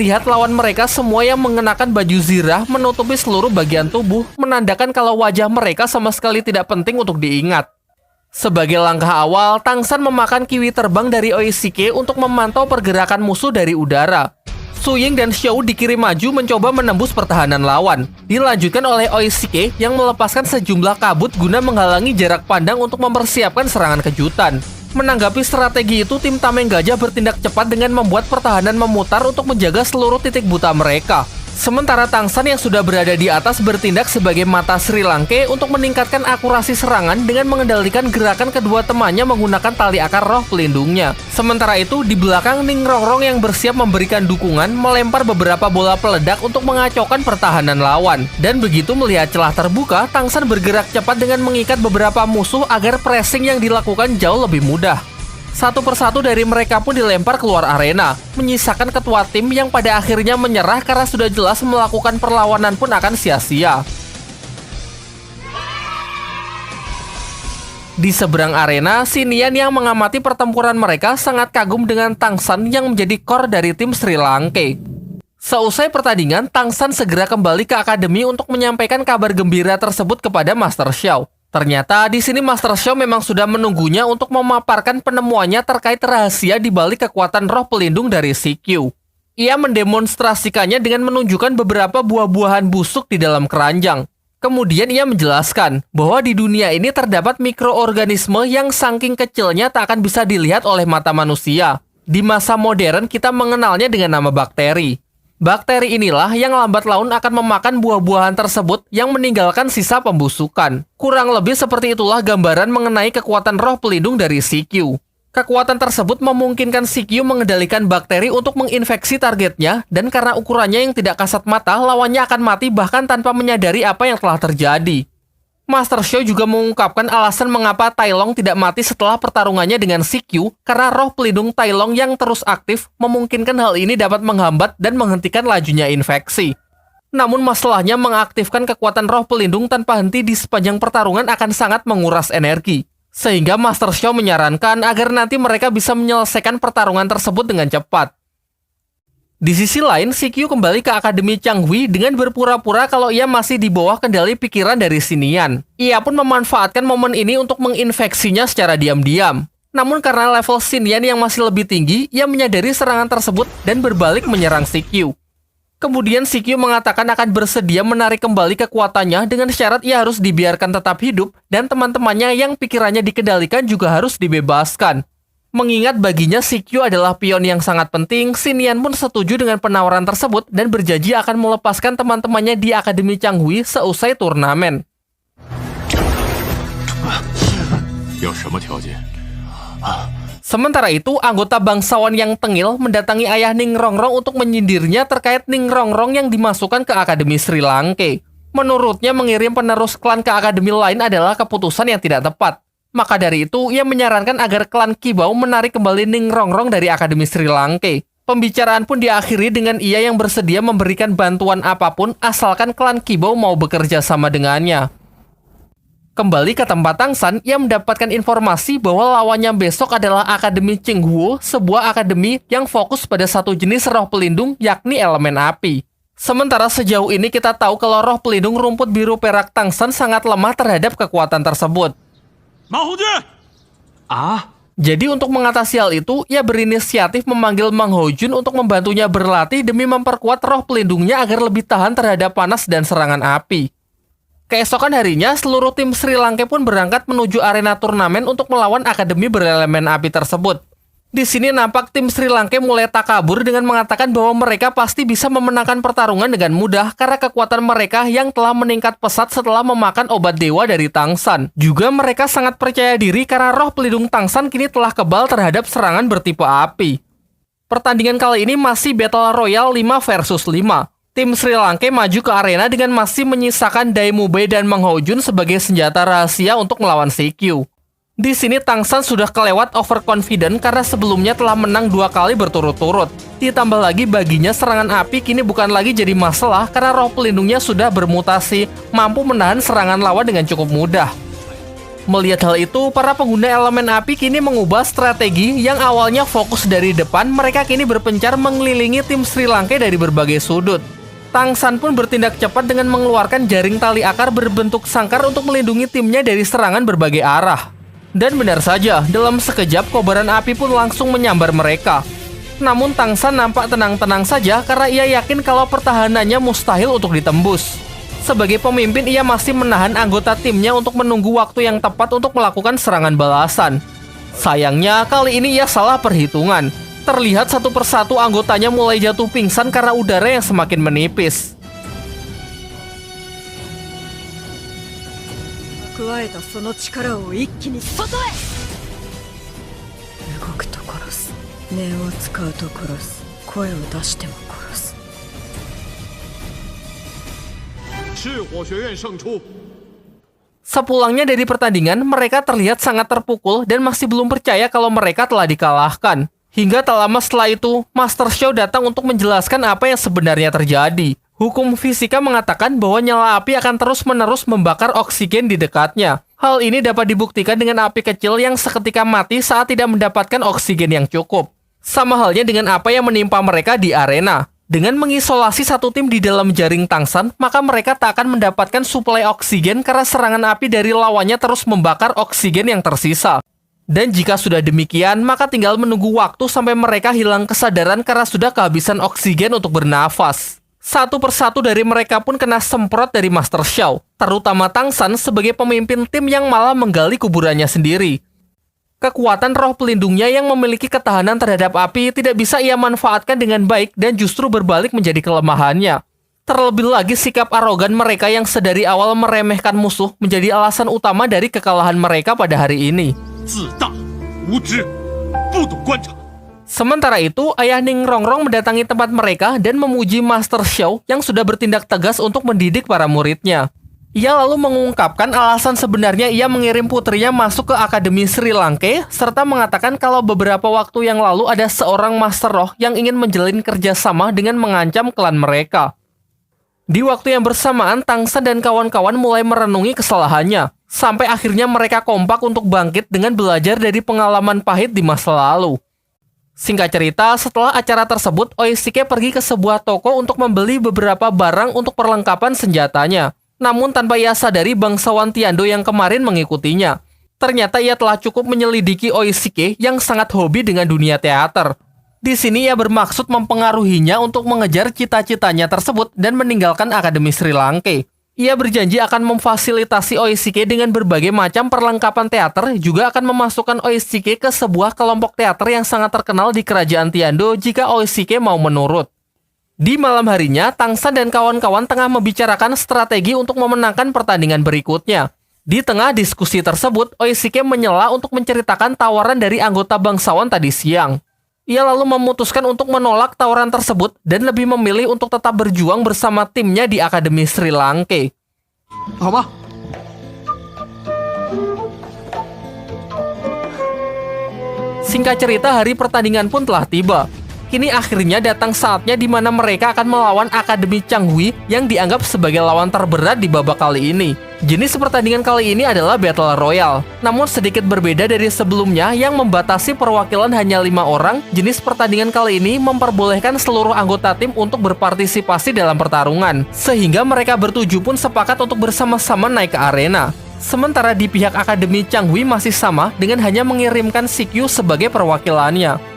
melihat lawan mereka semua yang mengenakan baju zirah menutupi seluruh bagian tubuh, menandakan kalau wajah mereka sama sekali tidak penting untuk diingat. Sebagai langkah awal, Tang San memakan kiwi terbang dari Oishike untuk memantau pergerakan musuh dari udara. Su Ying dan Xiao dikirim maju mencoba menembus pertahanan lawan. Dilanjutkan oleh Oishike yang melepaskan sejumlah kabut guna menghalangi jarak pandang untuk mempersiapkan serangan kejutan. Menanggapi strategi itu, tim Tameng Gajah bertindak cepat dengan membuat pertahanan memutar untuk menjaga seluruh titik buta mereka. Sementara Tang San yang sudah berada di atas bertindak sebagai mata Sri Lanka untuk meningkatkan akurasi serangan dengan mengendalikan gerakan kedua temannya menggunakan tali akar roh pelindungnya. Sementara itu, di belakang Ning Rongrong yang bersiap memberikan dukungan melempar beberapa bola peledak untuk mengacaukan pertahanan lawan. Dan begitu melihat celah terbuka, Tang San bergerak cepat dengan mengikat beberapa musuh agar pressing yang dilakukan jauh lebih mudah. Satu persatu dari mereka pun dilempar keluar arena, menyisakan ketua tim yang pada akhirnya menyerah karena sudah jelas melakukan perlawanan pun akan sia-sia. Di seberang arena, Xinian yang mengamati pertempuran mereka sangat kagum dengan Tang San yang menjadi core dari tim Sri Lanka. Seusai pertandingan, Tang San segera kembali ke akademi untuk menyampaikan kabar gembira tersebut kepada Master Xiao. Ternyata di sini Master Xiao memang sudah menunggunya untuk memaparkan penemuannya terkait rahasia di balik kekuatan roh pelindung dari CQ. Ia mendemonstrasikannya dengan menunjukkan beberapa buah-buahan busuk di dalam keranjang. Kemudian ia menjelaskan bahwa di dunia ini terdapat mikroorganisme yang saking kecilnya tak akan bisa dilihat oleh mata manusia. Di masa modern kita mengenalnya dengan nama bakteri. Bakteri inilah yang lambat laun akan memakan buah-buahan tersebut yang meninggalkan sisa pembusukan. Kurang lebih seperti itulah gambaran mengenai kekuatan roh pelindung dari CQ. Kekuatan tersebut memungkinkan CQ mengendalikan bakteri untuk menginfeksi targetnya, dan karena ukurannya yang tidak kasat mata, lawannya akan mati bahkan tanpa menyadari apa yang telah terjadi. Master Xiao juga mengungkapkan alasan mengapa Tai Long tidak mati setelah pertarungannya dengan CQ, karena roh pelindung Tai Long yang terus aktif memungkinkan hal ini dapat menghambat dan menghentikan lajunya infeksi. Namun masalahnya mengaktifkan kekuatan roh pelindung tanpa henti di sepanjang pertarungan akan sangat menguras energi. Sehingga Master Xiao menyarankan agar nanti mereka bisa menyelesaikan pertarungan tersebut dengan cepat. Di sisi lain, CQ kembali ke Akademi Changhui dengan berpura-pura kalau ia masih di bawah kendali pikiran dari Xinian. Ia pun memanfaatkan momen ini untuk menginfeksinya secara diam-diam. Namun karena level Xinian yang masih lebih tinggi, ia menyadari serangan tersebut dan berbalik menyerang CQ. Kemudian CQ mengatakan akan bersedia menarik kembali kekuatannya dengan syarat ia harus dibiarkan tetap hidup dan teman-temannya yang pikirannya dikendalikan juga harus dibebaskan. Mengingat baginya CQ adalah pion yang sangat penting, Xinian pun setuju dengan penawaran tersebut dan berjanji akan melepaskan teman-temannya di Akademi Changhui seusai turnamen. Sementara itu, anggota bangsawan yang tengil mendatangi ayah Ning Rongrong untuk menyindirnya terkait Ning Rongrong yang dimasukkan ke Akademi Sri Lanka. Menurutnya, mengirim penerus klan ke akademi lain adalah keputusan yang tidak tepat. Maka dari itu, ia menyarankan agar klan Kibau menarik kembali Ning Rongrong dari Akademi Sri Lanka. Pembicaraan pun diakhiri dengan ia yang bersedia memberikan bantuan apapun asalkan klan Kibau mau bekerja sama dengannya. Kembali ke tempat Tang San, ia mendapatkan informasi bahwa lawannya besok adalah Akademi Qinghuo, sebuah akademi yang fokus pada satu jenis roh pelindung, yakni elemen api. Sementara sejauh ini kita tahu kalau roh pelindung rumput biru perak Tang San sangat lemah terhadap kekuatan tersebut. Jadi untuk mengatasi hal itu, ia berinisiatif memanggil Mang Hojun untuk membantunya berlatih demi memperkuat roh pelindungnya agar lebih tahan terhadap panas dan serangan api. Keesokan harinya, seluruh tim Sri Lanka pun berangkat menuju arena turnamen untuk melawan akademi berelemen api tersebut. Di sini nampak tim Sri Lanka mulai takabur dengan mengatakan bahwa mereka pasti bisa memenangkan pertarungan dengan mudah karena kekuatan mereka yang telah meningkat pesat setelah memakan obat dewa dari Tang San. Juga mereka sangat percaya diri karena roh pelindung Tang San kini telah kebal terhadap serangan bertipe api. Pertandingan kali ini masih Battle Royale 5 versus 5. Tim Sri Lanka maju ke arena dengan masih menyisakan Dai Mubei dan Mang Hojun sebagai senjata rahasia untuk melawan CQ. Di sini Tang San sudah kelewat overconfident karena sebelumnya telah menang 2 kali berturut-turut. Ditambah lagi baginya serangan api kini bukan lagi jadi masalah karena roh pelindungnya sudah bermutasi, mampu menahan serangan lawan dengan cukup mudah. Melihat hal itu, para pengguna elemen api kini mengubah strategi yang awalnya fokus dari depan, mereka kini berpencar mengelilingi tim Sri Lanka dari berbagai sudut. Tang San pun bertindak cepat dengan mengeluarkan jaring tali akar berbentuk sangkar untuk melindungi timnya dari serangan berbagai arah. Dan benar saja, dalam sekejap kobaran api pun langsung menyambar mereka. Namun Tang San nampak tenang-tenang saja karena ia yakin kalau pertahanannya mustahil untuk ditembus. Sebagai pemimpin, ia masih menahan anggota timnya untuk menunggu waktu yang tepat untuk melakukan serangan balasan. Sayangnya, kali ini ia salah perhitungan. Terlihat satu persatu anggotanya mulai jatuh pingsan karena udara yang semakin menipis. 蓄えたその力を一気に外へ。動くと殺す、念を使うと殺す、声を出しても殺す。 Sepulangnya dari pertandingan, mereka terlihat sangat terpukul dan masih belum percaya kalau mereka telah dikalahkan. Hingga tak lama setelah itu, Master Xiao datang untuk menjelaskan apa yang sebenarnya terjadi. Hukum fisika mengatakan bahwa nyala api akan terus-menerus membakar oksigen di dekatnya. Hal ini dapat dibuktikan dengan api kecil yang seketika mati saat tidak mendapatkan oksigen yang cukup. Sama halnya dengan apa yang menimpa mereka di arena. Dengan mengisolasi satu tim di dalam jaring Tang San, maka mereka tak akan mendapatkan suplai oksigen karena serangan api dari lawannya terus membakar oksigen yang tersisa. Dan jika sudah demikian, maka tinggal menunggu waktu sampai mereka hilang kesadaran karena sudah kehabisan oksigen untuk bernafas. Satu persatu dari mereka pun kena semprot dari Master Xiao, terutama Tang San sebagai pemimpin tim yang malah menggali kuburannya sendiri. Kekuatan roh pelindungnya yang memiliki ketahanan terhadap api tidak bisa ia manfaatkan dengan baik dan justru berbalik menjadi kelemahannya. Terlebih lagi sikap arogan mereka yang sedari awal meremehkan musuh menjadi alasan utama dari kekalahan mereka pada hari ini. Sementara itu, ayah Ning Rongrong mendatangi tempat mereka dan memuji Master Xiao yang sudah bertindak tegas untuk mendidik para muridnya. Ia lalu mengungkapkan alasan sebenarnya ia mengirim putrinya masuk ke Akademi Sri Lanka, serta mengatakan kalau beberapa waktu yang lalu ada seorang Master Roh yang ingin menjalin kerjasama dengan mengancam klan mereka. Di waktu yang bersamaan, Tang San dan kawan-kawan mulai merenungi kesalahannya, sampai akhirnya mereka kompak untuk bangkit dengan belajar dari pengalaman pahit di masa lalu. Singkat cerita, setelah acara tersebut, Oishike pergi ke sebuah toko untuk membeli beberapa barang untuk perlengkapan senjatanya. Namun tanpa ia sadari bangsawan Tiando yang kemarin mengikutinya. Ternyata ia telah cukup menyelidiki Oishike yang sangat hobi dengan dunia teater. Di sini ia bermaksud mempengaruhinya untuk mengejar cita-citanya tersebut dan meninggalkan Akademi Sri Lanka. Ia berjanji akan memfasilitasi Oishike dengan berbagai macam perlengkapan teater, juga akan memasukkan Oishike ke sebuah kelompok teater yang sangat terkenal di kerajaan Tiando jika Oishike mau menurut. Di malam harinya, Tang San dan kawan-kawan tengah membicarakan strategi untuk memenangkan pertandingan berikutnya. Di tengah diskusi tersebut, Oishike menyela untuk menceritakan tawaran dari anggota bangsawan tadi siang. Ia lalu memutuskan untuk menolak tawaran tersebut dan lebih memilih untuk tetap berjuang bersama timnya di Akademi Sri Lanka. Apa? Singkat cerita, hari pertandingan pun telah tiba. Kini akhirnya datang saatnya di mana mereka akan melawan Akademi Changhui yang dianggap sebagai lawan terberat di babak kali ini. Jenis pertandingan kali ini adalah Battle Royale. Namun sedikit berbeda dari sebelumnya yang membatasi perwakilan hanya 5 orang, jenis pertandingan kali ini memperbolehkan seluruh anggota tim untuk berpartisipasi dalam pertarungan. Sehingga mereka bertujuh pun sepakat untuk bersama-sama naik ke arena. Sementara di pihak Akademi Changhui masih sama dengan hanya mengirimkan Sikyu sebagai perwakilannya.